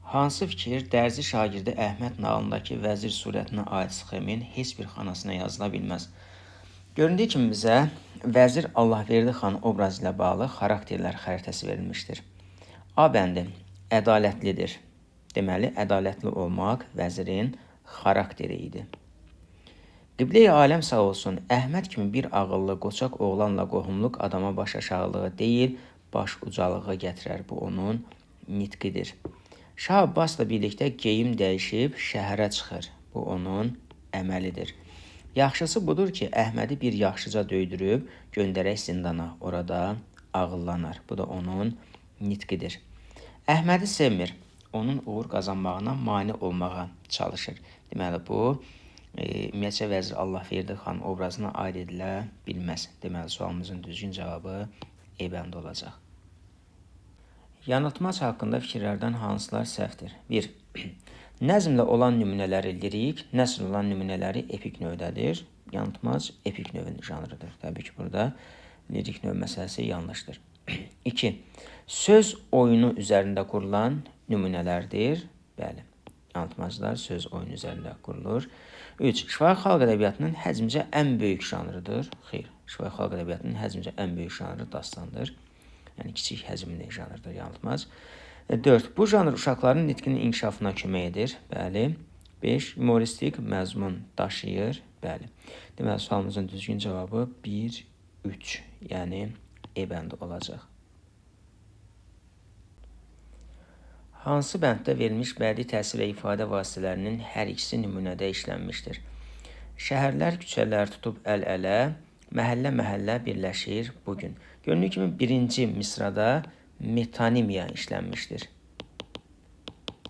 Hansı fikir dərzi şagirdi Əhməd nağlındakı vəzir surətinə aid sxemin heç bir xanasına yazıla bilməz? Göründüyü kimi bizə vəzir Allahverdi xan obrazı ilə bağlı xarakterlər xəritəsi verilmişdir. A bəndi ədalətlidir. Deməli, ədalətli olmaq vəzirin xarakteri idi. Qiblə-i aləm sağ olsun, Əhməd kimi bir ağıllı, qoçaq oğlanla qohumluq adama baş aşağılığı deyil, baş ucalığı gətirər. Bu onun nitqidir. Şah Abbasla birlikdə geyim dəyişib şəhərə çıxır. Bu onun əməlidir. Yaxşısı budur ki, Əhmədi bir yaxşıca döydürüb göndərək zindana. Orada ağıllanar. Bu da onun nitqidir. Əhmədi sevmir. Onun uğur qazanmağına mane olmağa çalışır. Deməli, bu ümumiyyətcə vəzir Allahverdi xan obrazına aid edilə bilməz. Deməli, sualımızın düzgün cavabı E bəndi olacaq. Yanıltmac haqqında fikirlərdən hansılar səhvdir? 1. Nəzmlə olan nümunələri lirik, nəsr olan nümunələri epik növdədir. Yanıltmac epik növün janrıdır. Təbii ki, burada lirik növ məsələsi yanlışdır. 2. Söz oyunu üzərində qurulan nümunələrdir. Bəli, yanıltmaclar söz oyunu üzərində qurulur. 3. Şifahi xalq ədəbiyyatının həcmcə ən böyük janrıdır. Xeyr, şifahi xalq ədəbiyyatının həcmcə ən böyük janrı dastandır. Yəni kiçik həcmli janrdır, yanıltmaz. 4. Bu janr uşaqların nitqinin inkişafına kömək edir. Bəli. 5. Humoristik məzmun daşıyır. Bəli. Deməli, sualımızın düzgün cavabı 1, 3, yəni E bəndi olacaq. Hansı bənddə verilmiş bədii təsir və ifadə vasitələrinin hər ikisi nümunədə işlənmişdir? Şəhərlər küçələr tutub əl-ələ, məhəllə-məhəllə birləşir bugün. Göründüyü kimi birinci misrada metonimiya işlənmişdir.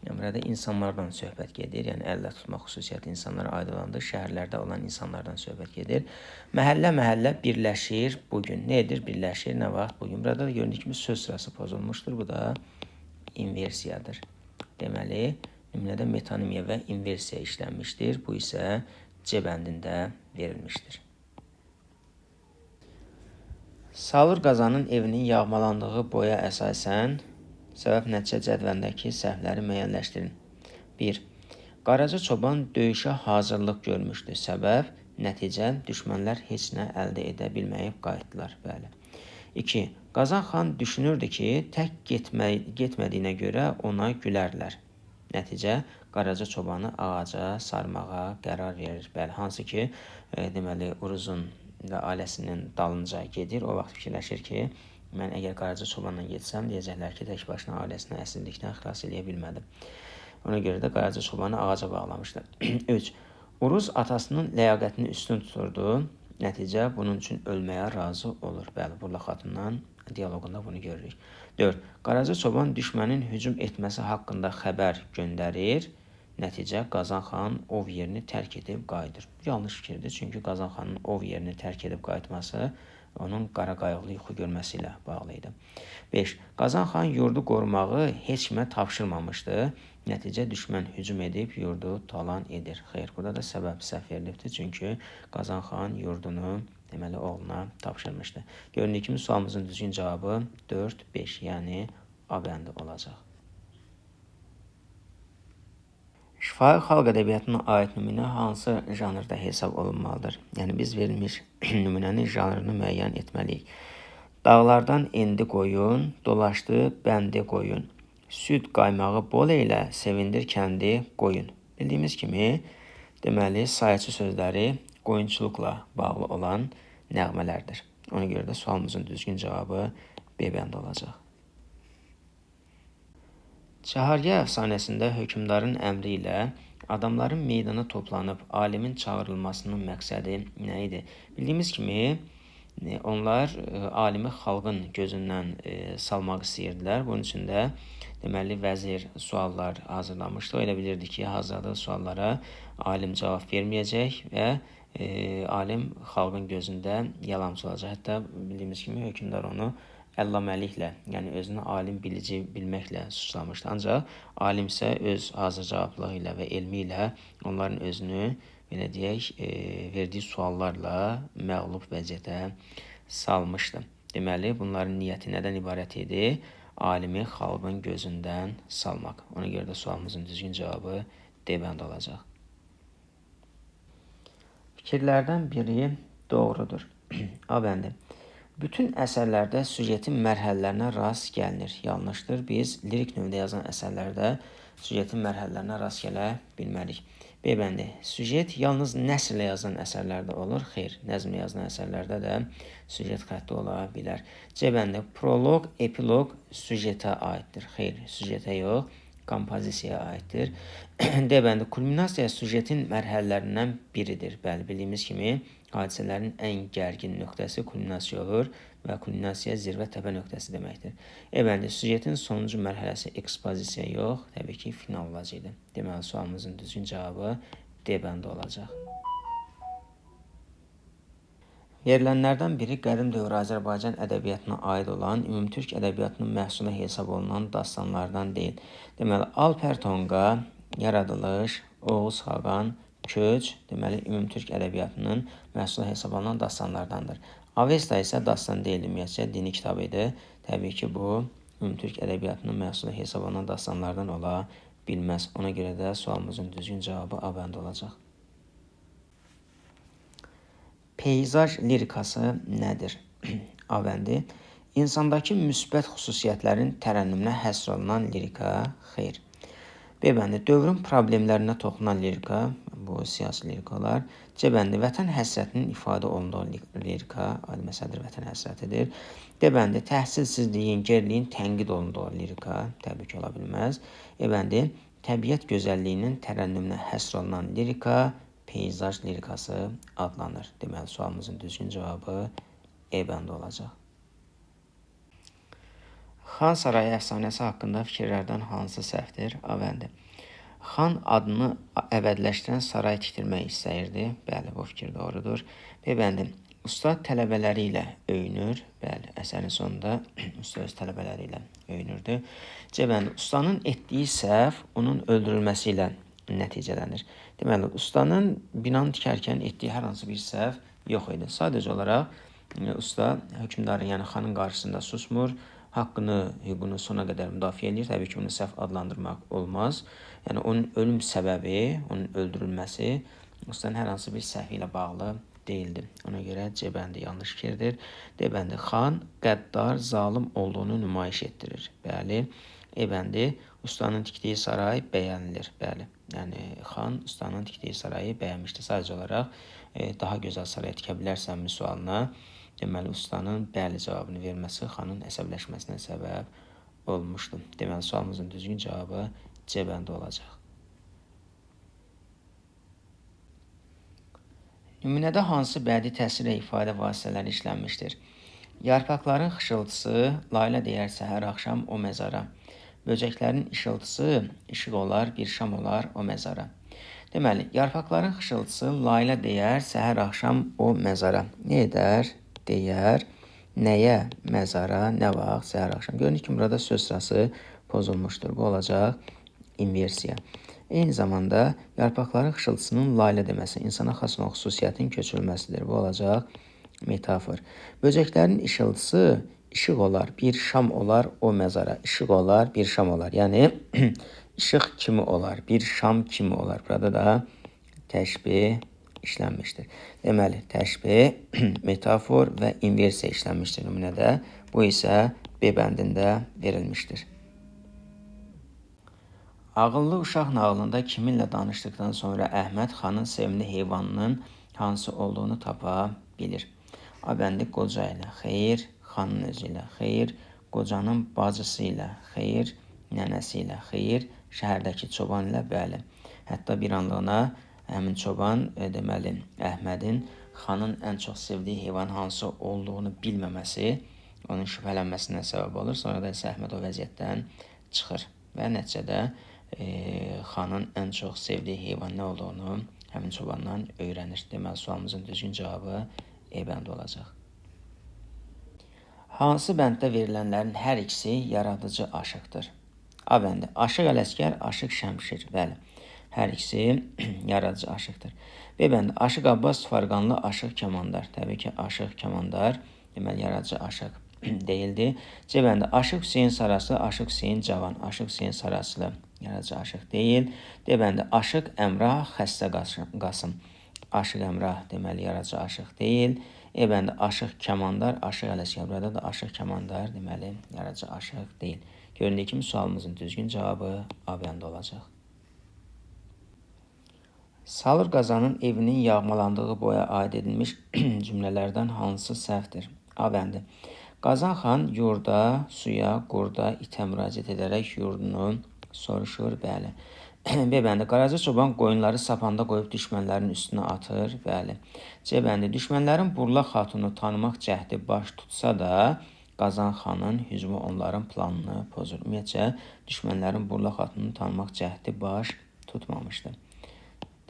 Yəni, burada insanlardan söhbət gedir. Yəni, əllə tutmaq xüsusiyyəti insanlara aid olandır. Şəhərlərdə olan insanlardan söhbət gedir. Məhəllə-məhəllə birləşir bugün. Nə edir? Birləşir. Nə vaxt? Bugün. Burada da göründüyü kimi söz sırası pozulmuşdur. Bu da inversiyadır. Deməli, nümunədə metonimiya və inversiya işlənmişdir. Bu isə C bəndində verilmişdir. Salur Qazanın evinin yağmalandığı boya əsasən səbəb nəticə cədvəlindəki səhvləri müəyyənləşdirin. 1. Qaraca çoban döyüşə hazırlıq görmüşdü. Səbəb, nəticə, düşmənlər heç nə əldə edə bilməyib qayıtdılar. Bəli. 2. Qazan xan düşünürdü ki, tək getmədiyinə görə ona gülərlər. Nəticə, Qaraca çobanı ağaca sarmağa qərar verir. Bəli, hansı ki, deməli, Uruzun və ailəsinin dalınca gedir. O vaxt fikirləşir ki, mən əgər Qaraca çobanla getsəm, deyəcəklər ki, tək başına ailəsini əsirlikdən xilas edə bilmədim. Ona görə də Qaraca çobanı ağaca bağlamışdır. 3. Uruz atasının ləyaqətini üstün tuturdu. Nəticə, bunun üçün ölməyə razı olur. Bəli, Burla xatundan diyaloqunda bunu görürük. 4. Qaraca çoban düşmənin hücum etməsi haqqında xəbər göndərir. Nəticə, Qazan xan ov yerini tərk edib qayıdır. Yanlış fikirdir, çünki Qazan xanın ov yerini tərk edib qayıtması onun qara qayıqlı yuxu görməsi ilə bağlı idi. 5. Qazan xan yurdu qorumağı heç kimə tapşırmamışdı. Nəticə, düşmən hücum edib yurdu talan edir. Xeyr, burada da səbəb səhv verilibdir, çünki Qazan xan yurdunu deməli oğluna tapşırmışdı. Göründüyü kimi sualımızın düzgün cavabı 4, 5, yəni A bəndi olacaq. Şifahi xalq ədəbiyyatına aid nümunə hansı janrda hesab olunmalıdır? Yəni, biz verilmiş nümunənin janrını müəyyən etməliyik. Dağlardan endi qoyun, dolaşdı bəndi qoyun. Süd qaymağı bol elə, sevindir kəndi qoyun. Bildiyimiz kimi, deməli, sayıcı sözləri qoyunçuluqla bağlı olan nəğmələrdir. Ona görə də sualımızın düzgün cavabı B bəndi olacaq. Çahargə əfsanəsində hökmdarın əmri ilə adamların meydana toplanıb alimin çağırılmasının məqsədi nə idi? Bildiyimiz kimi, onlar alimi xalqın gözündən salmaq istəyirdilər. Bunun üçün də deməli, vəzir suallar hazırlamışdı. O elə bilirdi ki, hazırladığı suallara alim cavab verməyəcək və alim xalqın gözündə yalançı olacaq. Hətta bildiyimiz kimi, hökmdar onu əllaməliklə, yəni özünü alim bilici bilməklə suçlamışdı. Ancaq alim isə öz hazır cavablığı ilə və elmi ilə onların özünü, belə deyək, verdiyi suallarla məğlub vəziyyətə salmışdı. Deməli, bunların niyyəti nədən ibarət idi? alimi xalqın gözündən salmaq. Ona görə də sualımızın düzgün cavabı D bəndi olacaq. Fikirlərdən biri doğrudur. A bəndi. Bütün əsərlərdə süjetin mərhələlərinə rast gəlinir. Yanlışdır. Biz lirik növdə yazan əsərlərdə süjetin mərhələlərinə rast gələ bilmərik. B bəndi. Süjet yalnız nəsrlə yazılan əsərlərdə olur. Xeyr, nəzmlə yazılan əsərlərdə də süjet xətti ola bilər. C bəndi. Proloq, epiloq süjetə aiddir. Xeyr, süjetə yox, kompozisiyaya aiddir. D bəndi. Kulminasiya süjetin mərhələlərindən biridir. Bəli, bildiyimiz kimi hadisələrin ən gərgin nöqtəsi kulminasiya olur və kulminasiya zirvə təpə nöqtəsi deməkdir. E bəndi. Süjetin sonuncu mərhələsi ekspozisiya yox, təbii ki, final vaciydi. Deməli, sualımızın düzgün cavabı D bəndi olacaq. Verilənlərdən biri qədim dövr Azərbaycan ədəbiyyatına aid olan ümumtürk ədəbiyyatının məhsulu hesab olunan dastanlardan deyil. Deməli, Alper Tonqa, Yaradılış, Oğuz Xaqan, Köç, deməli, ümumtürk ədəbiyyatının məhsulu hesab olunan dastanlardandır. Avesta isə dastan deyil, ümumiyyətcə dini kitab idi. Təbii ki, bu ümumtürk ədəbiyyatının məhsulu hesab olunan dastanlardan ola bilməz. Ona görə də sualımızın düzgün cavabı A bəndi olacaq. Peyzaj lirikası nədir? A bəndi. İnsandakı müsbət xüsusiyyətlərin tərənnümünə həsr olunan lirika. Xeyr. B bəndi. Dövrün problemlərinə toxunan lirika, bu siyasi lirikalar. C bəndi. Vətən həsrətinin ifadə olunduğu lirika, ali məsələdir, vətən həsrətidir. D bəndi. Təhsilsizliyin, geriliyin tənqid olunduğu lirika, təbii ki, ola bilməz. E bəndi. Təbiət gözəlliyinin tərənnümünə həsr olunan lirika, peyzaj lirikası adlanır. Deməli, sualımızın düzgün cavabı E bəndi olacaq. Xan Sarayı əfsanəsi haqqında fikirlərdən hansı səhvdir? A bəndi. Xan adını əbədiləşdirən saray tikdirmək istəyirdi. Bəli, bu fikir doğrudur. B bəndi. Usta tələbələri ilə öyünür. Bəli, əsərin sonunda usta öz tələbələri ilə öyünürdü. C bəndi. Ustanın etdiyi səhv onun öldürülməsi ilə nəticələnir. Deməli, ustanın binanı tikərkən etdiyi hər hansı bir səhv yox idi. Sadəcə olaraq usta hökmdarın, yəni xanın qarşısında susmur, haqqını, hüququnu sona qədər müdafiə edir. Təbii ki, bunu səhv adlandırmaq olmaz. Yəni, onun ölüm səbəbi, onun öldürülməsi ustanın hər hansı bir səhvi ilə bağlı deyildi. Ona görə C bəndi yanlış fikirdir. D bəndi. Xan qəddar, zalim olduğunu nümayiş etdirir. Bəli. E bəndi. Ustanın tikdiyi saray bəyənilir. Bəli. Yəni, xan ustanın tikdiyi sarayı bəyənmişdir. Sadəcə olaraq daha gözəl saray tikə bilərsənmi sualına, deməli, ustanın bəli cavabını verməsi xanın əsəbləşməsinə səbəb olmuşdu. Deməli, sualımızın düzgün cavabı C bəndi olacaq. Nümunədə hansı bədii təsvir və ifadə vasitələri işlənmişdir? Yarpaqların xışıltısı, layla deyər səhər axşam o məzara. Böcəklərin işıltısı, işıq olar, bir şam olar o məzara. Deməli, yarpaqların xışıltısı, layla deyər səhər axşam o məzara. Ne edər? Deyər, nəyə, məzara, nə vaxt, səhər axşam. Görünür ki, burada söz sırası pozulmuşdur. Bu olacaq inversiya. Eyni zamanda yarpaqların xışıltısının layla deməsi insana xas olan xüsusiyyətin köçürülməsidir. Bu olacaq metafor. Böcəklərin işıltısı, işıq olar, bir şam olar o məzara. İşıq olar, bir şam olar. Yəni, işıq kimi olar, bir şam kimi olar. Burada da təşbih işlənmişdir. Deməli, təşbih, metafor və inversiya işlənmişdir nümunədə. Bu isə B bəndində verilmişdir. Ağıllı uşaq nağılında kiminlə danışdıqdan sonra Əhməd xanın sevimli heyvanının hansı olduğunu tapa bilir. A bəndi qoca ilə, xeyr, xanın özü ilə, xeyr, qocanın bacısı ilə, xeyr, nənəsi ilə, xeyr, şəhərdəki çoban ilə, bəli. Hətta bir anlığına həmin çoban, deməli, Əhmədin xanın ən çox sevdiyi heyvan hansı olduğunu bilməməsi, onun şübhələnməsinə səbəb olur. Sonra da isə Əhməd o vəziyyətdən çıxır və nəticədə xanın ən çox sevdiyi heyvan nə olduğunu həmin çobandan öyrənir. Deməli, sualımızın düzgün cavabı E bəndi olacaq. Hansı bənddə verilənlərin hər ikisi yaradıcı aşıqdır? A bəndi. Aşıq Ələsgər, Aşıq Şəmşir. Bəli, hər ikisi yaradıcı aşıqdır. B bəndi. Aşıq Abbas Farqanlı, Aşıq Kəmandar. Təbii ki, Aşıq Kəmandar, deməli, yaradıcı aşıq deyildi. C bəndi Aşıq Hüseyn Saraslı, Aşıq Hüseyn Cavan, Aşıq Hüseyn Saraslı yaradıcı aşıq deyil. D bəndi Aşıq Əmrah Xəstə Qasım, Aşıq Əmrah deməli yaradıcı aşıq deyil. E bəndi Aşıq Kəmandar, Aşıq Ələsgər, burada da Aşıq Kəmandar deməli yaradıcı aşıq deyil. Göründüyü kimi sualımızın düzgün cavabı A bəndi olacaq. Salur Qazanın evinin yağmalandığı boya aid edilmiş cümlələrdən hansı səhvdir? A bəndi. Qazan xan yurda, suya, qurda, itə müraciət edərək yurdunu soruşur. Bəli. B bəndi. Qaraca çoban qoyunları sapanda qoyub düşmənlərin üstünə atır. Bəli. C bəndi. Düşmənlərin Burla xatunu tanımaq cəhdi baş tutsa da Qazan xanın hücumu onların planını pozur. Ümumiyyətcə, düşmənlərin Burla xatununu tanımaq cəhdi baş tutmamışdır.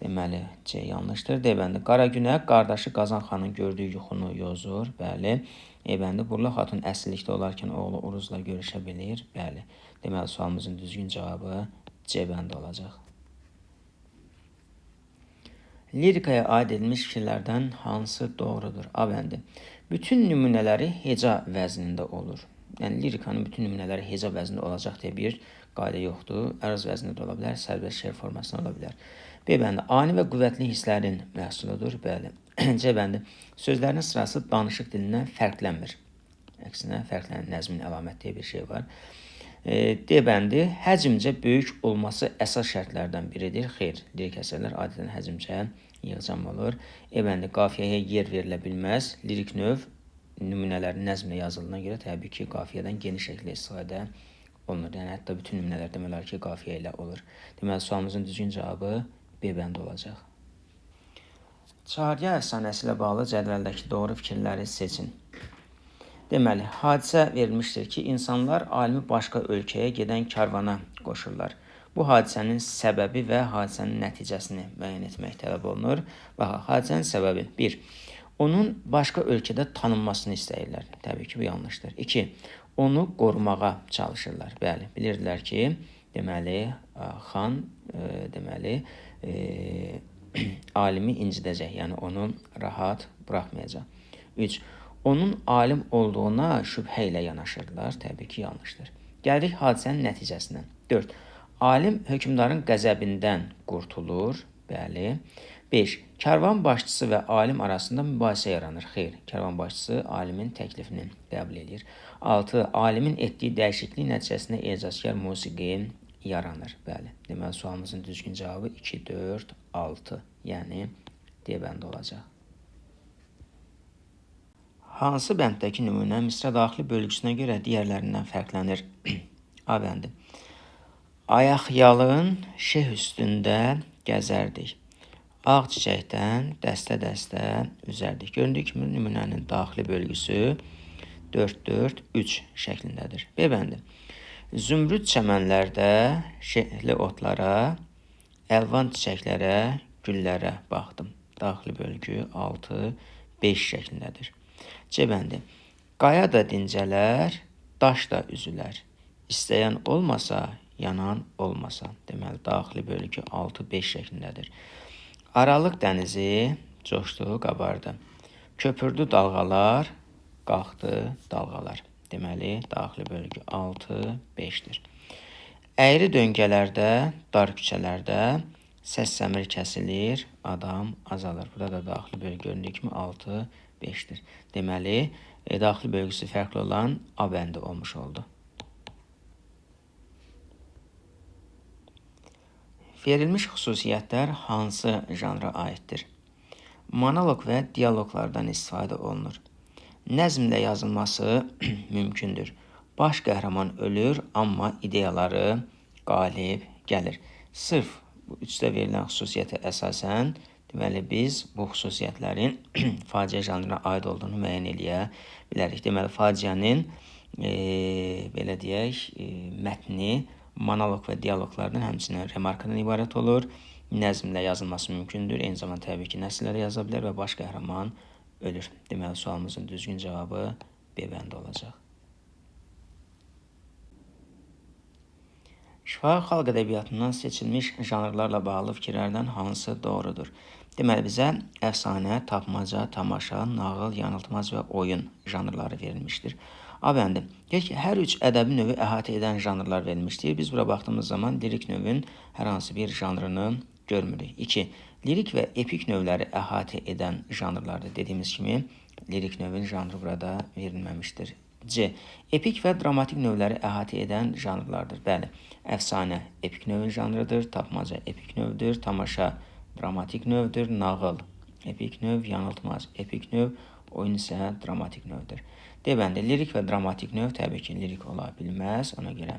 Deməli, C yanlışdır. D bəndi. Qaragünə qardaşı Qazan xanın gördüyü yuxunu yozur. Bəli. E bəndi. Burla xatun əsirlikdə olarkən oğlu Uruzla görüşə bilir. Bəli. Deməli, sualımızın düzgün cavabı C bəndi olacaq. Lirikaya aid edilmiş fikirlərdən hansı doğrudur? A bəndi. Bütün nümunələri heca vəznində olur. Yəni, lirikanın bütün nümunələri heca vəznində olacaq deyə bir qayda yoxdur. Əruz vəznində ola bilər, sərbəst şeir formasında ola bilər. B bəndi. Ani və qüvvətli hisslərin məhsuludur. Bəli. C bəndi. Sözlərin sırası danışıq dilindən fərqlənmir. Əksinə, fərqlənən nəzmin əlamət deyə bir şey var. D bəndi. Həcmcə böyük olması əsas şərtlərdən biridir. Xeyr, lirik əsərlər adətən həcmcə yığcam olur. E bəndi. Qafiyəyə yer verilə bilməz. Lirik növ nümunələrin nəzmlə yazıldığına görə təbii ki, qafiyədən geniş şəkildə istifadə olunur. Yəni, hətta bütün nümunələr demək olar ki, qafiyə ilə olur. Deməli, sualımızın düzgün cavabı B bəndi olacaq. Çarya əfsanəsi ilə bağlı cədvəldəki doğru fikirləri seçin. Deməli, hadisə verilmişdir ki, insanlar alimi başqa ölkəyə gedən karvana qoşurlar. Bu hadisənin səbəbi və hadisənin nəticəsini müəyyən etmək tələb olunur. Bax, hadisənin səbəbi 1. Onun başqa ölkədə tanınmasını istəyirlər. Təbii ki, bu yanlışdır. 2. Onu qorumağa çalışırlar. Bəli, bilirdilər ki, deməli, xan alimi incidəcək, yəni onu rahat buraxmayacaq. 3. Onun alim olduğuna şübhə ilə yanaşırlar, təbii ki, yanlışdır. Gəlirik hadisənin nəticəsinə. 4. Alim hökmdarın qəzəbindən qurtulur, bəli. 5. Kərvan başçısı və alim arasında mübahisə yaranır. Xeyr, kərvan başçısı alimin təklifini qəbul edir. 6. Alimin etdiyi dəyişiklik nəticəsində ecazkar musiqi yaranır. Bəli. Deməli, sualımızın düzgün cavabı 2, 4, 6. Yəni, D bəndi olacaq. Hansı bənddəki nümunə misra daxili bölgüsünə görə digərlərindən fərqlənir? A bəndi. Ayaqyalın şeh üstündə gəzərdik. Ağ çiçəkdən dəstə-dəstə üzərdik. Göründüyü kimi nümunənin daxili bölgüsü 4-4-3 şəklindədir. B bəndi. Zümrüd çəmənlərdə şehli otlara, əlvan çiçəklərə, güllərə baxdım. Daxili bölgü 6-5 şəklindədir. C bəndi. Qaya da dincələr, daş da üzülər. İstəyən olmasa, yanan olmasa. Deməli, daxili bölgü 6-5 şəklindədir. Aralıq dənizi coşdu, qabardı. Köpürdü dalğalar, qalxdı dalğalar. Deməli, daxili bölgü 6-5-dir. Əyri döngələrdə, dar küçələrdə səs-səmir kəsilir, adam azalır. Burada da daxili bölgü göründüyü kimi 6-5-dir. Deməli, daxili bölgüsü fərqli olan A bəndi olmuş oldu. Verilmiş xüsusiyyətlər hansı janra aiddir? Monoloq və dialoqlardan istifadə olunur. Nəzmlə yazılması mümkündür. Baş qəhrəman ölür, amma ideyaları qalib gəlir. Sırf bu üçdə verilən xüsusiyyətə əsasən, deməli, biz bu xüsusiyyətlərin faciə janrına aid olduğunu müəyyən eləyə bilərik. Deməli, faciənin, belə deyək, mətni monoloq və dialoqlardan, həmçinin remarkadan ibarət olur. Nəzmlə yazılması mümkündür. Eyni zamanda təbii ki, nəsrlərə yaza bilər və baş qəhrəman ölür. Deməli, sualımızın düzgün cavabı B bəndi olacaq. Şifahi xalq ədəbiyyatından seçilmiş janrlarla bağlı fikirlərdən hansı doğrudur? Deməli, bizə əfsanə, tapmaca, tamaşa, nağıl, yanıltmac və oyun janrları verilmişdir. A bəndi. Deyək ki, hər üç ədəbi növü əhatə edən janrlar verilmişdir. Biz bura baxdığımız zaman lirik növün hər hansı bir janrını görmürük. 2. Lirik və epik növləri əhatə edən janrlardır. Dediyimiz kimi, lirik növün janrı burada verilməmişdir. C. Epik və dramatik növləri əhatə edən janrlardır. Bəli, əfsanə epik növün janrıdır, tapmaca epik növdür, tamaşa dramatik növdür, nağıl epik növ, yanıltmaz epik növ, oyun isə dramatik növdür. Deməli, lirik və dramatik növ təbii ki, lirik ola bilməz, ona görə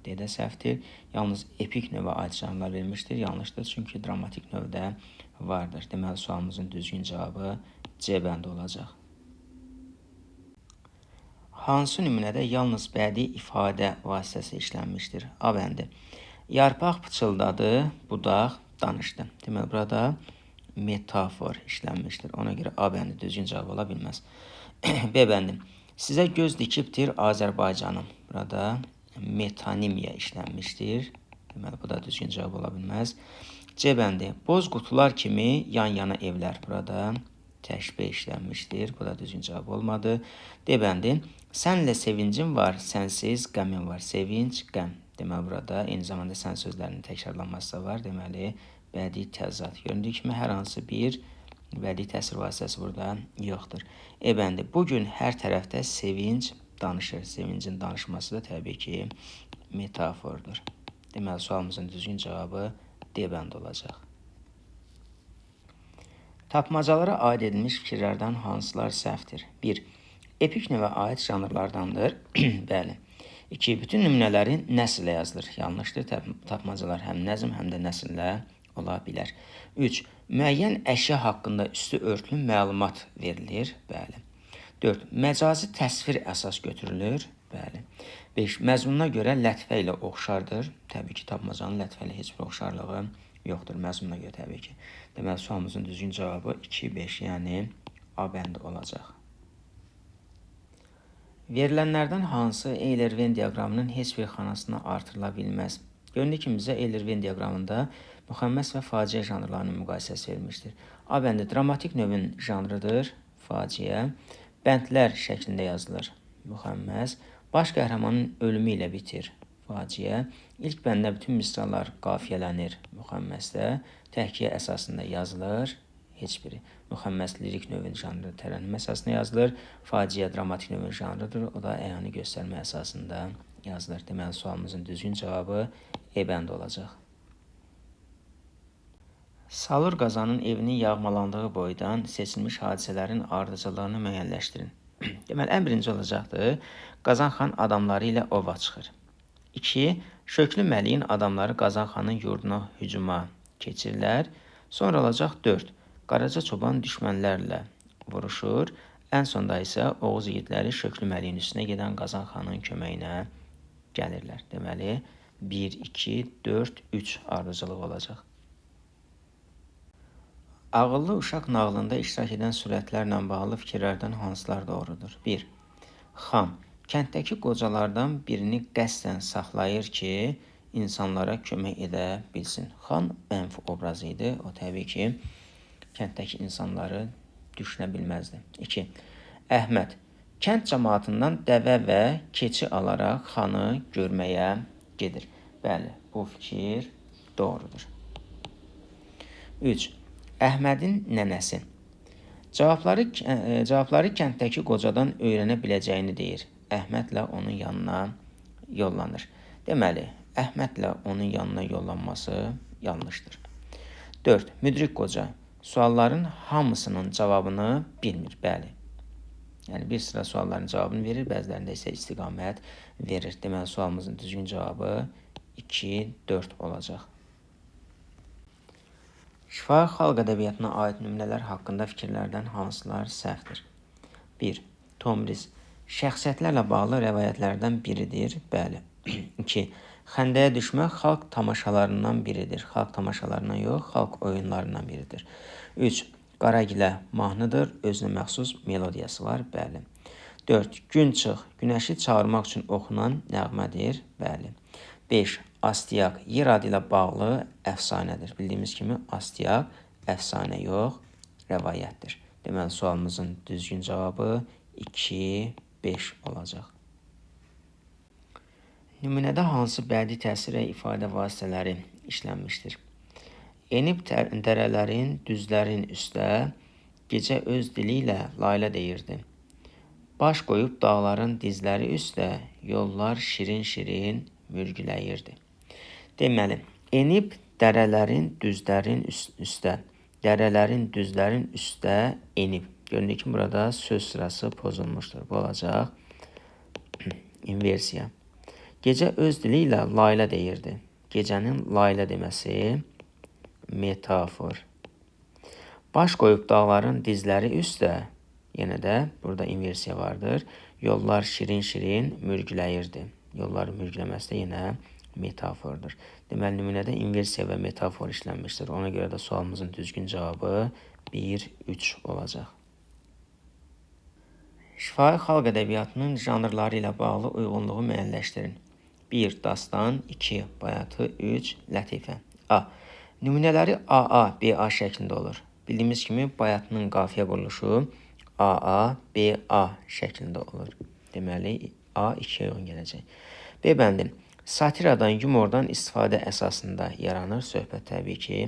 D-də səhvdir. Yalnız epik növə aid janrlar verilmişdir, yanlışdır, çünki dramatik növdə vardır. Deməli, sualımızın düzgün cavabı C bəndi olacaq. Hansı nümunədə yalnız bədii ifadə vasitəsi işlənmişdir? A bəndi. Yarpaq pıçıldadı, budaq danışdı. Deməli, burada metafor işlənmişdir. Ona görə A bəndi düzgün cavab ola bilməz. B bəndi. Sizə göz dikibdir Azərbaycanım. Burada metonimiya işlənmişdir. Deməli, bu da düzgün cavab ola bilməz. C bəndi. Boz qutular kimi yan-yana evlər. Burada təşbih işlənmişdir. Bu da düzgün cavab olmadı. D bəndi. Sənlə sevincim var, sənsiz qəmim var. Sevinc, qəm. Deməli, burada eyni zamanda sən sözlərinin təkrarlanması da var. Deməli, bədii təzad. Göründüyü kimi, hər hansı bir bədii təsir vasitəsi burada yoxdur. E bəndi. Bugün hər tərəfdə sevinc danışır. Sevincin danışması da təbii ki, metafordur. Deməli, sualımızın düzgün cavabı D bəndi olacaq. Tapmacalara aid edilmiş fikirlərdən hansılar səhvdir? 1. Epik növə aid janrlardandır. Bəli. 2. Bütün nümunələri nəsrlə yazılır. Yanlışdır. Tapmacalar həm nəzm, həm də nəsrlə ola bilər. 3. Müəyyən əşya haqqında üstü örtülü məlumat verilir. Bəli. 4. Məcazi təsvir əsas götürülür. Bəli. 5. Məzmununa görə lətifə ilə oxşardır. Təbii ki, tapmacanın lətifə ilə heç bir oxşarlığı yoxdur. Məzmununa görə təbii ki. Deməli, sualımızın düzgün cavabı 2-5, yəni A bəndi olacaq. Verilənlərdən hansı Eyler-Venn diaqramının heç bir xanasına artırıla bilməz? Göründüyü kimi, bizə Eyler-Venn diaqramında müxəmməs və faciə janrlarının müqayisəsi verilmişdir. A bəndi dramatik növün janrıdır, faciə. Bəndlər şəklində yazılır, müxəmməs. Baş qəhrəmanın ölümü ilə bitir, faciə. İlk bəndə bütün misralar qafiyələnir, müxəmməsdə. Təhkiyə əsasında yazılır, heç biri. Müxəmməs lirik növün janrı tərənnüm əsasında yazılır. Faciə dramatik növün janrıdır. O da əyanı göstərmə əsasında yazılır. Deməli, sualımızın düzgün cavabı E bəndi olacaq. Salur Qazanın evinin yağmalandığı boydan seçilmiş hadisələrin ardıcıllığını müəyyənləşdirin. Deməli, ən birinci olacaqdır. Qazan xan adamları ilə ova çıxır. 2. Şöklü Məliyin adamları Qazan xanın yurduna hücuma keçirlər. Sonra olacaq 4. Qaraca çoban düşmənlərlə vuruşur. Ən sonda isə Oğuz yiğitləri Şöklü Məliyin üstünə gedən Qazan xanın köməyinə gəlirlər. Deməli, 1, 2, 4, 3 ardıcılıq olacaq. Ağıllı uşaq nağılında iştirak edən surətlərlə bağlı fikirlərdən hansılar doğrudur? 1. Xan, kənddəki qocalardan birini qəsdən saxlayır ki, insanlara kömək edə bilsin. Xan mənfi obrazı idi. O təbii ki, kənddəki insanları düşünə bilməzdi. 2. Əhməd, kənd cəmaatından dəvə və keçi alaraq xanı görməyə gedir. Bəli, bu fikir doğrudur. 3. Əhmədin nənəsi. Cavabları kənddəki qocadan öyrənə biləcəyini deyir. Əhmədlə onun yanına yollanır. Deməli, Əhmədlə onun yanına yollanması yanlışdır. 4. Müdrik qoca. Sualların hamısının cavabını bilmir. Bəli. Yəni, bir sıra sualların cavabını verir, bəzilərində isə istiqamət verir. Deməli, sualımızın düzgün cavabı 2, 4 olacaq. Şifahi xalq ədəbiyyatına aid nümunələr haqqında fikirlərdən hansılar səhvdir? 1. Tomris. Şəxsiyyətlərlə bağlı rəvayətlərdən biridir. Bəli. 2. Xəndəyə düşmək xalq tamaşalarından biridir. Xalq tamaşalarından yox, xalq oyunlarından biridir. 3. Qaragilə mahnıdır, özünə məxsus melodiyası var. Bəli. 4. Gün çıx, günəşi çağırmaq üçün oxunan nəğmədir. Bəli. 5. Astiaq, yer adı ilə bağlı əfsanədir. Bildiyimiz kimi, astiaq əfsanə yox, rəvayətdir. Deməli, sualımızın düzgün cavabı 2, 5 olacaq. Nümunədə hansı bədii təsir və ifadə vasitələri işlənmişdir? Enib dərələrin, düzlərin üstə, gecə öz dili ilə layla deyirdi. Baş qoyub dağların dizləri üstə, yollar şirin-şirin mürgüləyirdi. Deməli, enib dərələrin, düzlərin üstə, dərələrin, düzlərin üstə enib. Görünür ki, burada söz sırası pozulmuşdur. Bu olacaq inversiya. Gecə öz dili ilə layla deyirdi. Gecənin layla deməsi metafor. Baş qoyub dağların dizləri üstə, yenə də burada inversiya vardır. Yollar şirin-şirin mürgüləyirdi. Yolların mürgüləməsi də yenə metafordur. Deməli, nümunədə inversiya və metafor işlənmişdir. Ona görə də sualımızın düzgün cavabı 1-3 olacaq. Şifahi xalq ədəbiyyatının janrları ilə bağlı uyğunluğu müəyyənləşdirin. 1. Dastan, 2. Bayatı, 3. Lətifə. A. Nümunələri AA, BA şəklində olur. Bildiyimiz kimi bayatının qafiyə quruluşu AA, BA şəklində olur. Deməli, A 2-yə uyğun gələcək. B bəndi. Satiradan, yumordan istifadə əsasında yaranır. Söhbət təbii ki,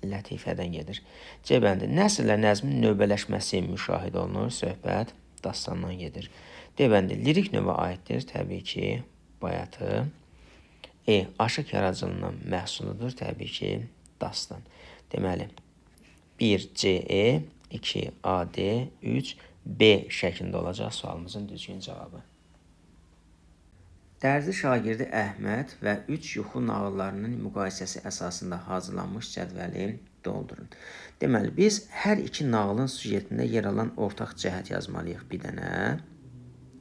lətifədən gedir. C bəndi. Nəsrlə nəzmin növbələşməsi müşahidə olunur. Söhbət dastandan gedir. D bəndi. Lirik növə aiddir. Təbii ki, bayatı. E. Aşıq yaradıcılığından məhsuludur. Təbii ki, dastan. Deməli, 1 CE, 2 AD, 3 B şəklində olacaq sualımızın düzgün cavabı. Dərzi şagirdi Əhməd və 3 yuxu nağıllarının müqayisəsi əsasında hazırlanmış cədvəli doldurun. Deməli, biz hər iki nağılın süjetində yer alan ortaq cəhət yazmalıyıq bir dənə.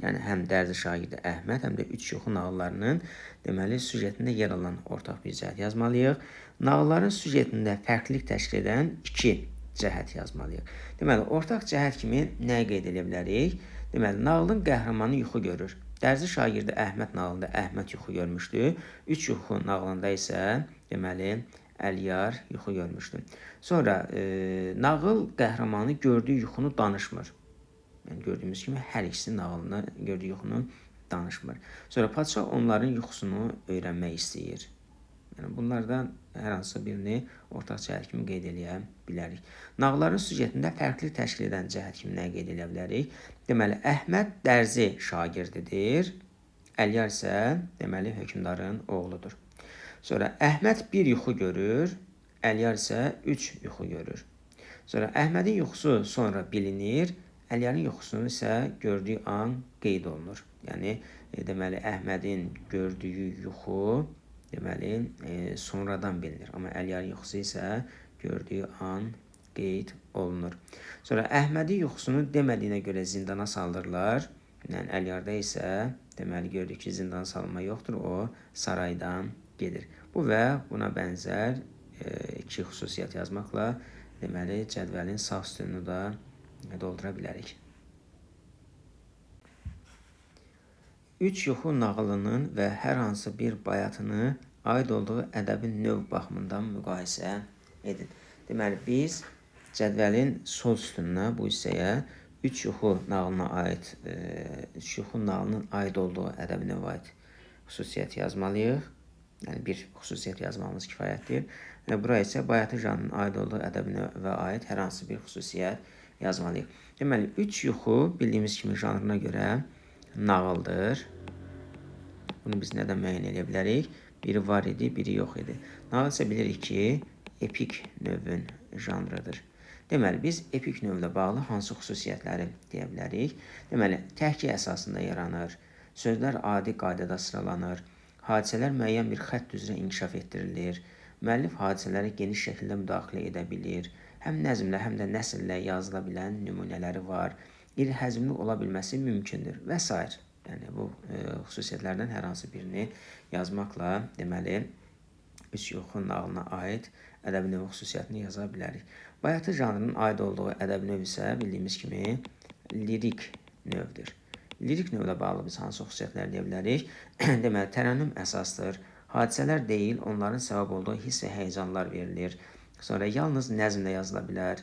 Yəni, həm dərzi şagirdi Əhməd, həm də 3 yuxu nağıllarının deməli, süjetində yer alan ortaq bir cəhət yazmalıyıq. Nağılların süjetində fərqlilik təşkil edən 2 cəhət yazmalıyıq. Deməli, ortaq cəhət kimi nə qeyd edə bilərik? Deməli, nağılın qəhrəmanı yuxu görür. Dərzi şagirdi Əhməd nağılında Əhməd yuxu görmüşdü. 3 yuxu nağılında isə deməli Əliyar yuxu görmüşdü. Sonra nağıl qəhrəmanı gördüyü yuxunu danışmır. Yəni gördüyümüz kimi hər ikisi nağılında gördüyü yuxunu danışmır. Sonra padşah onların yuxusunu öyrənmək istəyir. Yəni bunlardan hər hansı birini ortaq cəhət kimi qeyd edə bilərik. Nağılların süjetində fərqli təşkil edən cəhət kimi nə qeyd edə bilərik? Deməli, Əhməd dərzi şagirdidir. Əliyar isə deməli hökmdarın oğludur. Sonra Əhməd bir yuxu görür. Əliyar isə 3 yuxu görür. Sonra Əhmədin yuxusu sonra bilinir. Əliyarın yuxusunu isə gördüyü an qeyd olunur. Yəni, deməli, Əhmədin gördüyü yuxu deməli, sonradan bilinir. Amma Əliyarın yuxusu isə gördüyü an qeyd olunur. Sonra Əhmədin yuxusunu demədiyinə görə zindana saldırırlar. Yəni, Əliyarda isə deməli, gördük ki, zindana salınma yoxdur. O, saraydan gedir. Bu və buna bənzər 2 xüsusiyyət yazmaqla deməli, cədvəlin sağ üstünü də doldura bilərik. 3 yuxu nağılının və hər hansı bir bayatını aid olduğu ədəbi növ baxımından müqayisə edin. Deməli, biz cədvəlin sol üstünə bu hissəyə 3 yuxu nağılına aid, 3 yuxu nağılının aid olduğu ədəbi növə aid xüsusiyyət yazmalıyıq. Yəni, bir xüsusiyyət yazmamız kifayətdir. Buraya isə bayatı janrının aid olduğu ədəbi növə aid hər hansı bir xüsusiyyət yazmalıyıq. Deməli, 3 yuxu bildiyimiz kimi janrına görə nağıldır. Bunu biz nədən müəyyən edə bilərik? Biri var idi, biri yox idi. Nağıl isə bilirik ki, epik növün janrıdır. Deməli, biz epik növlə bağlı hansı xüsusiyyətləri deyə bilərik? Deməli, təhkiyə əsasında yaranır, sözlər adi qaydada sıralanır, hadisələr müəyyən bir xətt üzrə inkişaf etdirilir, müəllif hadisələrə geniş şəkildə müdaxilə edə bilir, həm nəzmlə, həm də nəsrlə yazıla bilən nümunələri var, iri həzmli ola bilməsi mümkündür və s. Yəni, bu xüsusiyyətlərdən hər hansı birini yazmaqla, deməli, 3 yuxu nağılına aid ədəbi növ xüsusiyyətini yaza bilərik. Bayatı janrının aid olduğu ədəbi növ isə bildiyimiz kimi lirik növdür. Lirik növlə bağlı biz hansı xüsusiyyətlər deyə bilərik? Deməli, tərənnüm əsasdır. Hadisələr deyil, onların səbəb olduğu hiss və həyəcanlar verilir. Sonra yalnız nəzmlə yazıla bilər.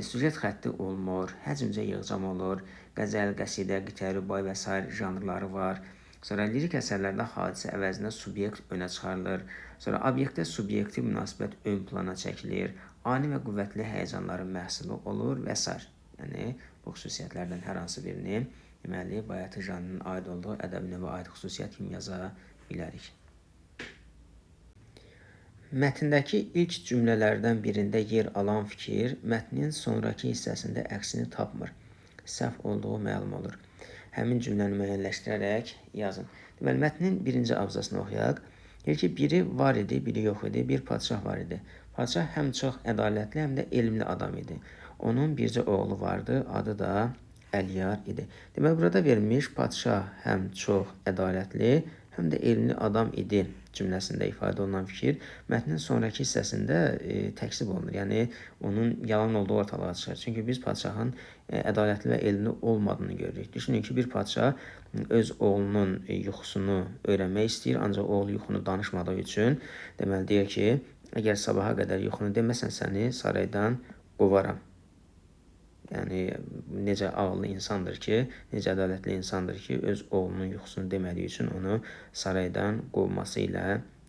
Süjet xətti olmur, həcmcə yığcam olur, qəzəl, qəsidə, qitə, rübai və s. janrları var. Sonra lirik əsərlərdə hadisə əvəzinə subyekt önə çıxarılır. Sonra obyektə subyektiv münasibət ön plana çəkilir. Ani və qüvvətli həyəcanların məhsulu olur və s. Yəni bu xüsusiyyətlərdən hər hansı birini deməli bayatı janrının aid olduğu ədəbi növə aid xüsusiyyət kimi yaza bilərik. Mətndəki ilk cümlələrdən birində yer alan fikir mətnin sonrakı hissəsində əksini tapmır. Səhv olduğu məlum olur. Həmin cümləni müəyyənləşdirərək yazın. Deməli, mətnin birinci abzasını oxuyaq. Deyir ki, biri var idi, biri yox idi, bir padşah var idi. Padşah həm çox ədalətli, həm də elmli adam idi. Onun bircə oğlu vardı, adı da Əliyar idi. Deməli, burada verilmiş padşah həm çox ədalətli, həm də elmli adam idi cümləsində ifadə olunan fikir mətnin sonrakı hissəsində təksib olunur. Yəni, onun yalan olduğu ortalığa çıxır. Çünki biz padşahın ədalətli və elmli olmadığını görürük. Düşünün ki, bir padşah öz oğlunun yuxusunu öyrənmək istəyir, ancaq oğlu yuxunu danışmadığı üçün deməli deyir ki, əgər sabaha qədər yuxunu deməsən səni saraydan qovaram. Yəni, necə ağıllı insandır ki, necə ədalətli insandır ki, öz oğlunun yuxusunu demədiyi üçün onu saraydan qovması ilə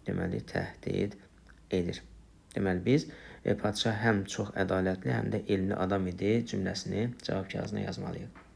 deməli təhdid edir. Deməli, biz padşah həm çox ədalətli, həm də elmli adam idi cümləsini cavab kağızına yazmalıyıq.